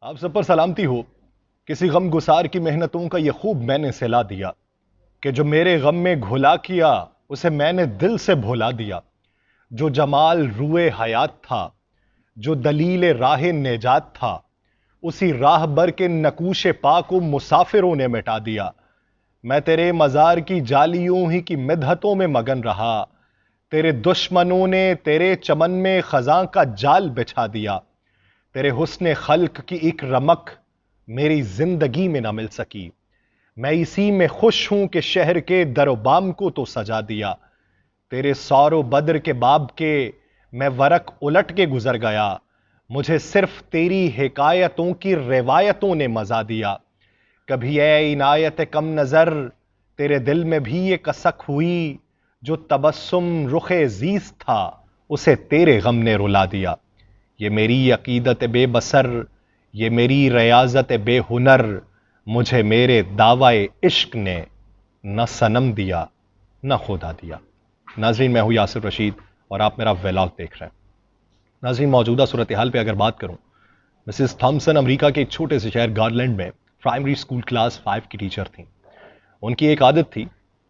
आप सब पर सलामती हो। किसी गम गुसार की मेहनतों का यह खूब मैंने सिला दिया कि जो मेरे गम में घुला किया उसे मैंने दिल से भुला दिया। जो जमाल रुए हयात था, जो दलील राह नेजात था, उसी राह बर के नकूशे पा को मुसाफिरों ने मिटा दिया। मैं तेरे मजार की जालियों ही की मिदहतों में मगन रहा। तेरे दुश्मनों ने तेरे चमन में खजां का जाल बिछा दिया। तेरे हुस्न खल्क की एक रमक मेरी जिंदगी में ना मिल सकी। मैं इसी में खुश हूं कि शहर के दरोबाम को तो सजा दिया। तेरे सौरो बद्र के बाब के मैं वरक उलट के गुजर गया। मुझे सिर्फ तेरी हिकायतों की रिवायतों ने मजा दिया। कभी ए इनायत कम नजर तेरे दिल में भी ये कसक हुई। जो तबस्सुम रुखे जीज था उसे तेरे गम ने रुला दिया। ये मेरी अकीदत बेबसर, ये मेरी रियाजत बेहुनर, मुझे मेरे दावाए इश्क ने न सनम दिया न खुदा दिया। नाजरीन, मैं हूं यासिर रशीद और आप मेरा व्लॉग देख रहे हैं। नाजरीन, मौजूदा सूरत हाल पर अगर बात करूं, मिसिस थॉम्सन अमेरिका के एक छोटे से शहर गारलैंड में प्राइमरी स्कूल क्लास 5 की टीचर थी। उनकी एक आदत थी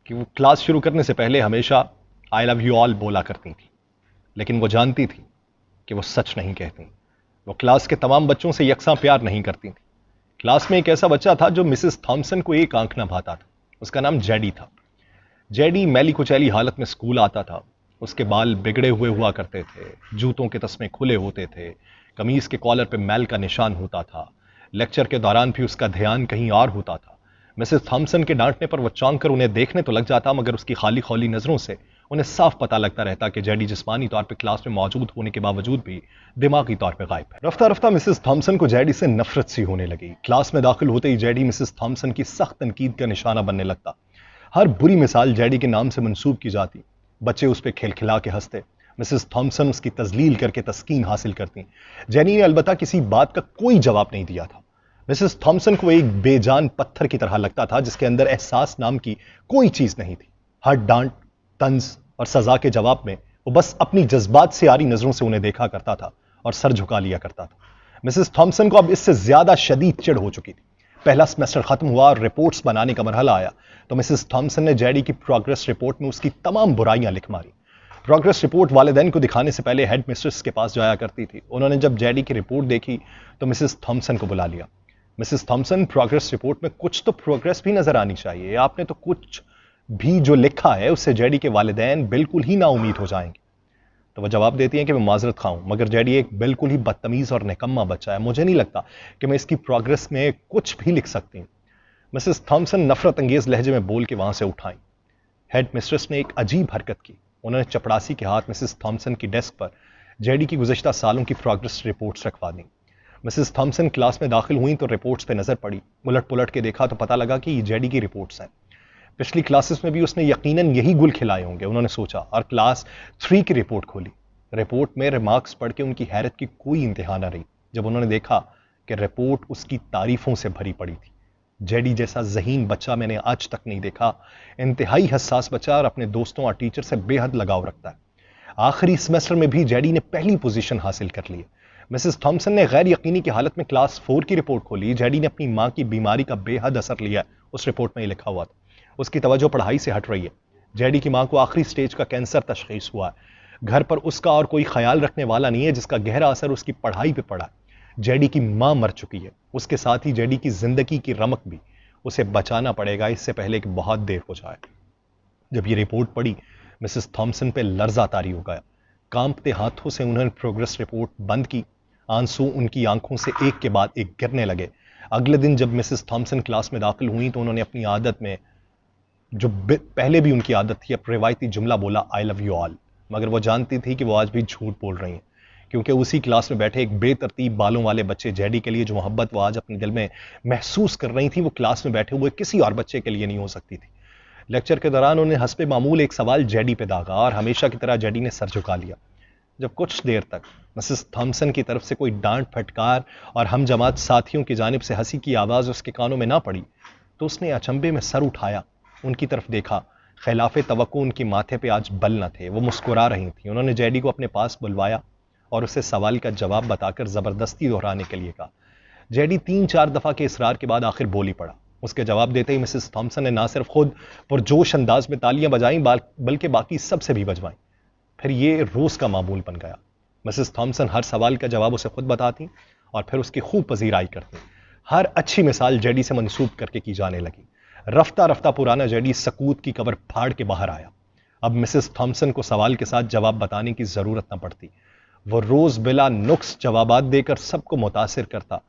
कि वो क्लास शुरू करने से पहले हमेशा आई लव यू ऑल बोला करती थी, लेकिन वो जानती थी कि वो सच नहीं कहती। वो क्लास के तमाम बच्चों से यकसा प्यार नहीं करती थी। क्लास में एक ऐसा बच्चा था जो मिसिस थॉम्सन को एक आंख ना भाता था। उसका नाम जेडी था। जेडी मैली कुचैली हालत में स्कूल आता था। उसके बाल बिगड़े हुए हुआ करते थे, जूतों के तस्मे खुले होते थे, कमीज के कॉलर पे मैल का निशान होता था। लेक्चर के दौरान भी उसका ध्यान कहीं और होता था। मिसेस थॉम्सन के डांटने पर वो चौंक कर उन्हें देखने तो लग जाता, मगर उसकी खाली खौली नजरों से उन्हें साफ पता लगता रहता कि जेडी जिस्मानी तौर पर क्लास में मौजूद होने के बावजूद भी दिमागी तौर पर गायब है। रफ्ता रफ्ता मिसेस थॉम्सन को जेडी से नफरत सी होने लगी। क्लास में दाखिल होते ही जेडी मिसेस थॉम्सन की सख्त तनकीद का निशाना बनने लगता। हर बुरी मिसाल जेडी के नाम से मंसूब की जाती। बच्चे उस पर खिलखिला के हंसते। मिसेस थॉम्सन उसकी तजलील करके तस्कीन हासिल करती। जेनी ने अलबत्ता किसी बात का कोई जवाब नहीं दिया था। मिसेस थॉम्सन को एक बेजान पत्थर की तरह लगता था जिसके अंदर एहसास नाम की कोई चीज नहीं थी। हर डांट, तंज और सजा के जवाब में वो बस अपनी जज्बात से आरी नजरों से उन्हें देखा करता था और सर झुका लिया करता था। मिसेस थॉम्सन को अब इससे ज्यादा शदीद चिढ़ हो चुकी थी। पहला सेमेस्टर खत्म हुआ और रिपोर्ट्स बनाने का मरहला आया तो मिसेस थॉम्सन ने जेडी की प्रोग्रेस रिपोर्ट में उसकी तमाम बुराइयां लिख मारी। प्रोग्रेस रिपोर्ट वालिदैन को दिखाने से पहले हेड मिस्ट्रेस के पास जाया करती थी। उन्होंने जब जेडी की रिपोर्ट देखी तो मिसेस थॉम्सन को बुला लिया। मिसेस थॉम्सन, प्रोग्रेस रिपोर्ट में कुछ तो प्रोग्रेस भी नजर आनी चाहिए। आपने तो कुछ भी जो लिखा है उससे जेडी के वालिदैन बिल्कुल ही नाउमीद हो जाएंगे। तो वह जवाब देती हैं कि मैं माजरत खाऊं, मगर जेडी एक बिल्कुल ही बदतमीज और निकम्मा बच्चा है। मुझे नहीं लगता कि मैं इसकी प्रोग्रेस में कुछ भी लिख सकती हूं। मिसेस थॉम्सन नफरत अंगेज लहजे में बोल के वहां से उठाई। हेड मिस्ट्रेस ने एक अजीब हरकत की। उन्होंने चपड़ासी के हाथ मिसेस थॉम्सन की डेस्क पर जेडी की गुज़श्ता सालों की प्रोग्रेस रिपोर्ट्स रखवा दी। मिसेस थॉम्सन क्लास में दाखिल हुई तो रिपोर्ट्स पे नजर पड़ी। उलट पुलट के देखा तो पता लगा कि ये जेडी की रिपोर्ट्स हैं। पिछली क्लासेस में भी उसने यकीनन यही गुल खिलाए होंगे, उन्होंने सोचा, और क्लास 3 की रिपोर्ट खोली। रिपोर्ट में रिमार्क्स पढ़ के उनकी हैरत की कोई इंतहा न रही जब उन्होंने देखा कि रिपोर्ट उसकी तारीफों से भरी पड़ी थी। जेडी जैसा ज़हीन बच्चा मैंने आज तक नहीं देखा। इंतहाई हसास बच्चा और अपने दोस्तों और टीचर से बेहद लगाव रखता है। आखिरी सेमेस्टर में भी जेडी ने पहली पोजीशन हासिल कर ली। मिसेस थॉम्सन ने गैर यकीनी की हालत में क्लास 4 की रिपोर्ट खोली। जेडी ने अपनी मां की बीमारी का बेहद असर लिया, उस रिपोर्ट में ये लिखा हुआ था। उसकी तवज्जो पढ़ाई से हट रही है। जेडी की मां को आखिरी स्टेज का कैंसर तशखीस हुआ है। घर पर उसका और कोई ख्याल रखने वाला नहीं है, जिसका गहरा असर उसकी पढ़ाई पे पड़ा है। जेडी की मां मर चुकी है, उसके साथ ही जेडी की जिंदगी की रमक भी। उसे बचाना पड़ेगा इससे पहले कि बहुत देर हो जाए। जब ये रिपोर्ट पड़ी, मिसेस थॉम्सन पे लर्जा तारी हो गया। कांपते हाथों से उन्होंने प्रोग्रेस रिपोर्ट बंद की। आंसू उनकी आंखों से एक के बाद एक गिरने लगे। अगले दिन जब मिसेस थॉम्सन क्लास में दाखिल हुई तो उन्होंने अपनी आदत में, जो पहले भी उनकी आदत थी, अब रिवायती जुमला बोला, आई लव यू ऑल। मगर वो जानती थी कि वो आज भी झूठ बोल रही हैं, क्योंकि उसी क्लास में बैठे एक बेतरतीब बालों वाले बच्चे जेडी के लिए जो मोहब्बत वो आज अपने दिल में महसूस कर रही थी, वो क्लास में बैठे हुए किसी और बच्चे के लिए नहीं हो सकती थी। लेक्चर के दौरान उन्हें हस्बे मामूल एक सवाल जेडी पे दागा और हमेशा की तरह जेडी ने सर झुका लिया। जब कुछ देर तक मिसेस थॉम्सन की तरफ से कोई डांट फटकार और हम जमात साथियों की जानिब से हंसी की आवाज उसके कानों में ना पड़ी तो उसने अचंभे में सर उठाया, उनकी तरफ देखा। खिलाफे तवक्को उनकी माथे पे आज बल न थे, वो मुस्कुरा रही थी। उन्होंने जेडी को अपने पास बुलवाया और उसे सवाल का जवाब बताकर जबरदस्ती दोहराने के लिए कहा। जेडी 3-4 दफा के इसरार के बाद आखिर बोल ही पड़ा। उसके जवाब देते ही मिसेस थॉम्सन ने ना सिर्फ खुद पुरजोश अंदाज में तालियां बजाई बल्कि बाकी सबसे भी बजवाई। फिर ये रोज का मामूल बन गया। मिसेस थॉम्सन हर सवाल का जवाब उसे खुद बताती और फिर उसकी खूब पजीराई करती। हर अच्छी मिसाल जेडी से मंसूब करके की जाने लगी। रफ्ता रफ्ता पुराना जेडी सकूत की कबर फाड़ के बाहर आया। अब मिसेस थॉम्सन को सवाल के साथ जवाब बताने की जरूरत न पड़ती। वो रोज बिला नुक्स जवाबात देकर सबको मुतासिर करता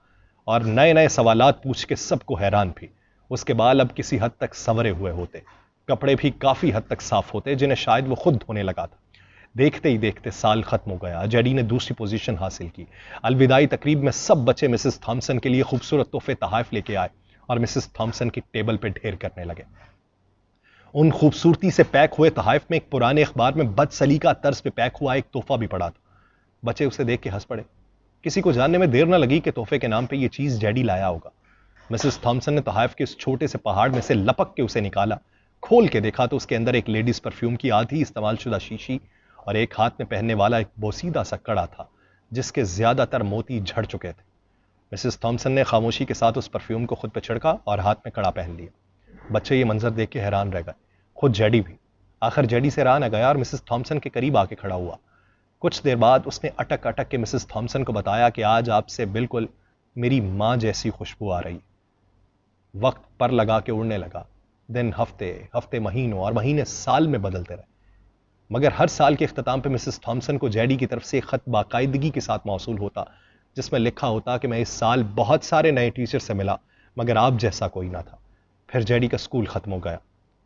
और नए नए सवालात पूछ के सबको हैरान भी। उसके बाल अब किसी हद तक संवरे हुए होते, कपड़े भी काफी हद तक साफ होते, जिन्हें शायद वो खुद धोने लगा था। देखते ही देखते साल खत्म हो गया। जेडी ने दूसरी पोजीशन हासिल की। अलविदाई तकरीब में सब बच्चे मिसेस थॉम्सन के लिए खूबसूरत तोहफे तहाइफ लेके आए और मिसेस थॉम्सन की टेबल पे ढेर करने लगे। उन खूबसूरती से पैक हुए तहाइफ में एक पुराने अखबार में बदसलीका तर्ज पे पैक हुआ एक तोहफा भी पड़ा था। बच्चे उसे देख के हंस पड़े। किसी को जानने में देर न लगी कि तोहफे के नाम पे ये चीज जेडी लाया होगा। मिसेस थॉम्सन ने तहाइफ के उस छोटे से पहाड़ में से लपक के उसे निकाला। खोल के देखा तो उसके अंदर एक लेडीज परफ्यूम की आधी इस्तेमाल शुदा शीशी और एक हाथ में पहनने वाला एक बोसीदा सा कड़ा था जिसके ज्यादातर मोती झड़ चुके थे। मिसेस थॉम्सन ने खामोशी के साथ उस परफ्यूम को खुद पे छिड़का और हाथ में कड़ा पहन लिया। बच्चे ये मंजर देख के हैरान रह गए, खुद जेडी भी। आखिर जेडी से रहा न गया और मिसेस थॉम्सन के करीब आके खड़ा हुआ। कुछ देर बाद उसने अटक अटक के मिसेस थॉम्सन को बताया कि आज आपसे बिल्कुल मेरी मां जैसी खुशबू आ रही। वक्त पर लगा के उड़ने लगा। दिन हफ्ते, हफ्ते महीनों और महीने साल में बदलते रहे, मगर हर साल के इख्तिताम पे मिसेस थॉम्सन को जेडी की तरफ से एक खत बाकायदगी के साथ मौसूल होता जिसमें लिखा होता कि मैं इस साल बहुत सारे नए टीचर से मिला मगर आप जैसा कोई ना था। फिर जेडी का स्कूल खत्म हो गया,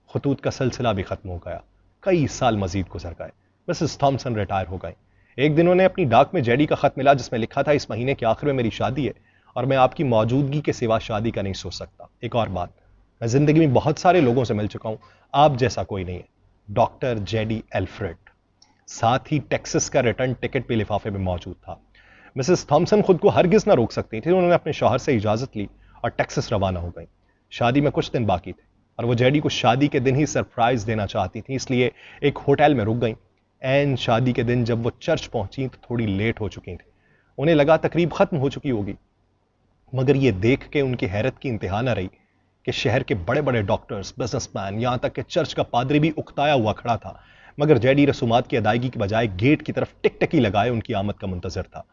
खतूत का सिलसिला भी खत्म हो गया। कई साल मजीद गुजर गए। मिसेस थॉम्सन रिटायर हो गई। एक दिन उन्हें अपनी डाक में जेडी का खत मिला जिसमें लिखा था, इस महीने के आखिर में मेरी शादी है और मैं आपकी मौजूदगी के सिवा शादी का नहीं सोच सकता। एक और बात, मैं जिंदगी में बहुत सारे लोगों से मिल चुका हूं, आप जैसा कोई नहीं है। Doctor JD Alfred. साथ ही टेक्सास का रिटर्न टिकट भी लिफाफे में मौजूद था। मिसेस थॉम्सन खुद को हरगिज ना रोक सकती थी। उन्होंने अपने शौहर से इजाजत ली और टेक्सास रवाना हो गई। शादी में कुछ दिन बाकी थे और वो जेडी को शादी के दिन ही सरप्राइज देना चाहती थी, इसलिए एक होटल में रुक गई। एन शादी के दिन जब वो चर्च पहुंची तो थोड़ी लेट हो चुकी थी। उन्हें लगा तकरीब खत्म हो चुकी होगी, मगर ये देख के उनकी हैरत की इंतहा न रही कि शहर के बड़े बड़े डॉक्टर्स, बिजनेसमैन, यहां तक कि चर्च का पादरी भी उकताया हुआ खड़ा था। मगर जेडी रसूमात की अदायगी के बजाय गेट की तरफ टिकटकी लगाए उनकी आमद का मुंतजर था।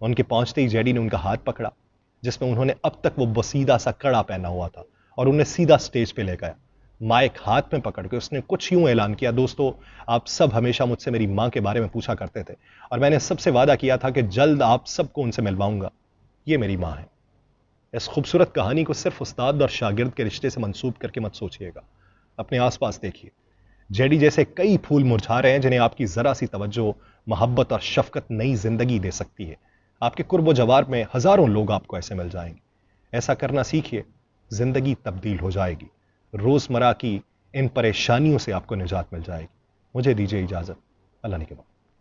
उनके पहुंचते ही जेडी ने उनका हाथ पकड़ा जिसमें उन्होंने अब तक वो बसीदा सा कड़ा पहना हुआ था और उन्हें सीधा स्टेज पे ले गया। माइक हाथ में पकड़ के उसने कुछ यूं ऐलान किया, दोस्तों, आप सब हमेशा मुझसे मेरी मां के बारे में पूछा करते थे और मैंने सबसे वादा किया था कि जल्द आप सबको उनसे मिलवाऊंगा। ये मेरी मां है। इस खूबसूरत कहानी को सिर्फ उस्ताद और शागिर्द के रिश्ते से मंसूब करके मत सोचिएगा। अपने आसपास देखिए, जेडी जैसे कई फूल मुरझा रहे हैं जिन्हें आपकी जरा सी तवज्जो, मोहब्बत और शफकत नई जिंदगी दे सकती है। आपके कुर्ब जवार में हजारों लोग आपको ऐसे मिल जाएंगे। ऐसा करना सीखिए, जिंदगी तब्दील हो जाएगी। रोजमर्रा की इन परेशानियों से आपको निजात मिल जाएगी। मुझे दीजिए इजाजत। अल्लाह ने के बाद।